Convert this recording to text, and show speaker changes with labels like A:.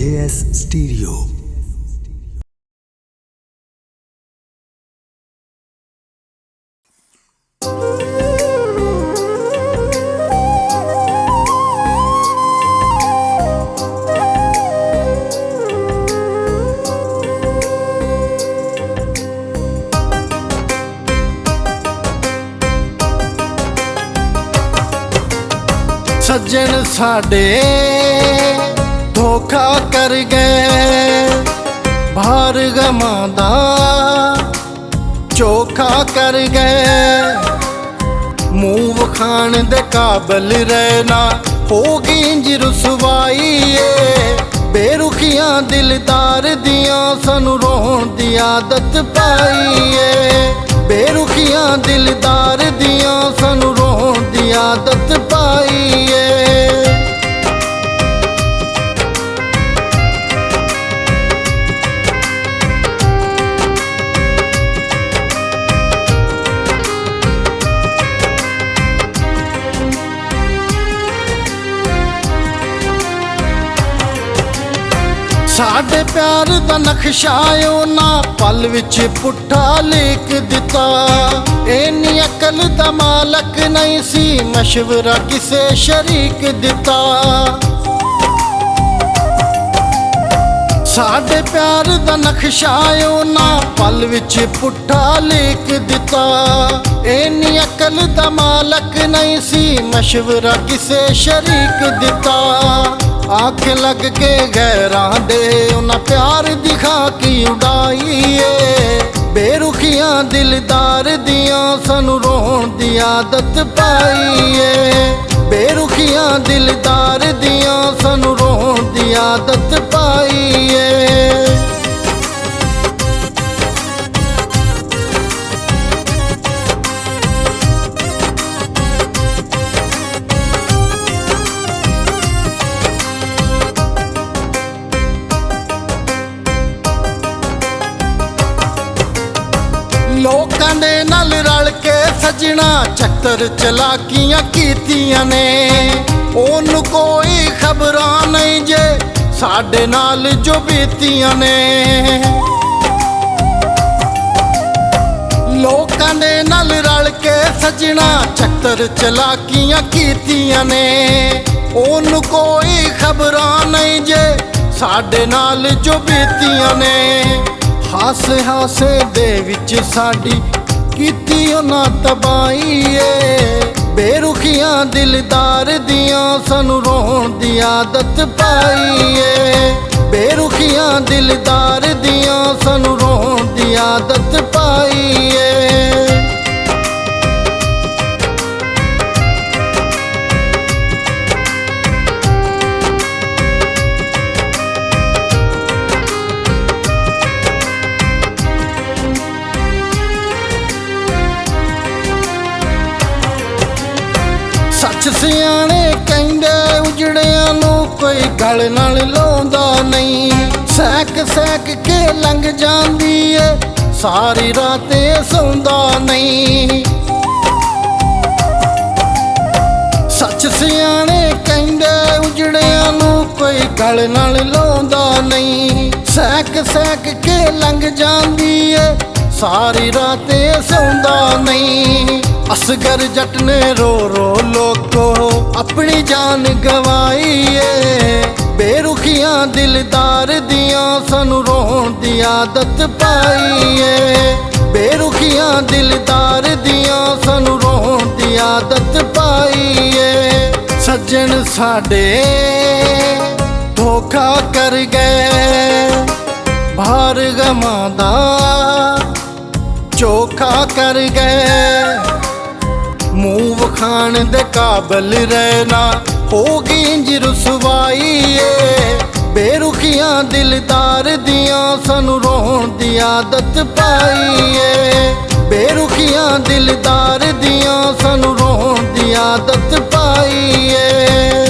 A: AS Stereo।
B: सज्जन साडे धोखा कर गए, भार गमां दा चोखा कर गए। मूँह वखाण दे काबल रहना होगी इंज रुसवाई है। बेरुखियां दिलदार दियां सानू रोहण दी आदत पाई है। बेरुखियां दिलदार दियां सानू रोहण दी आदत पाई है। साडे प्यार दा नक्शा ना पल विच पुट्ठा लिख दिता। इन्नी अकल दा मालक नहीं सी, मशवरा किसे शरीक दिता। साडे प्यार दा नक्शा ना पल विच पुट्ठा लिख दिता। इन्नी अकल दा मालक नहीं सी, मशवरा किसे शरीक दिता। आँख लग के गैरां दे उन्हां प्यार दिखा की उड़ाई है। बेरुखियां दिलदार दियां सानू रोहण दी आदत पाई है। बेरुखियां दिलदार दियां सानू रोहण दी आदत पाई है। लोकां दे नाल रल के सजना चक्कर चलाकियां कीतियां ने। ओनू कोई खबरां नहीं जे साडे नाल जो बीतियां ने। लोकां दे नाल रल के सजना चक्कर चलाकियां कीतियां ने। ओनू कोई खबरां नहीं जे साडे नाल जो बीतियां ने। हासे हासे दे विच साडी कीती उन्हां तबाही है। बेरुखियां दिलदार दियां सानू रोहण दी आदत पाई है। बेरुखियां दिलदार दियां सानू रोहण दी आदत पाई है। सच सियाणे कहंदे उजड़ियां नू कोई गल नाल लाउंदा नहीं। सैक सैक के लंघ जांदी है, सारी रातें सौंदा नहीं। सच सियाणे कहंदे उजड़ियां नू कोई गल नाल लाउंदा नहीं। सैक सैक के लंघ जांदी है, सारी रातें सौंदा नहीं। असगर जट ने रो रो लोको अपनी जान गवाई है। बेरुखियां दिलदार दियां सानू रोहण दी आदत पाई है। बेरुखियां दिलदार दियां सानू रोहण दी आदत पाई है। सज्जन साडे धोखा कर गए, भार गमां दा चोखा कर गए। मूँह वखाण दे काबल रहना होगी इंज रुसवाई है। बेरुखियां दिलदार दियां सानू रोहण दी आदत पाई है। बेरुखियां दिलदार दियां सानू रोहण दी आदत पाई है।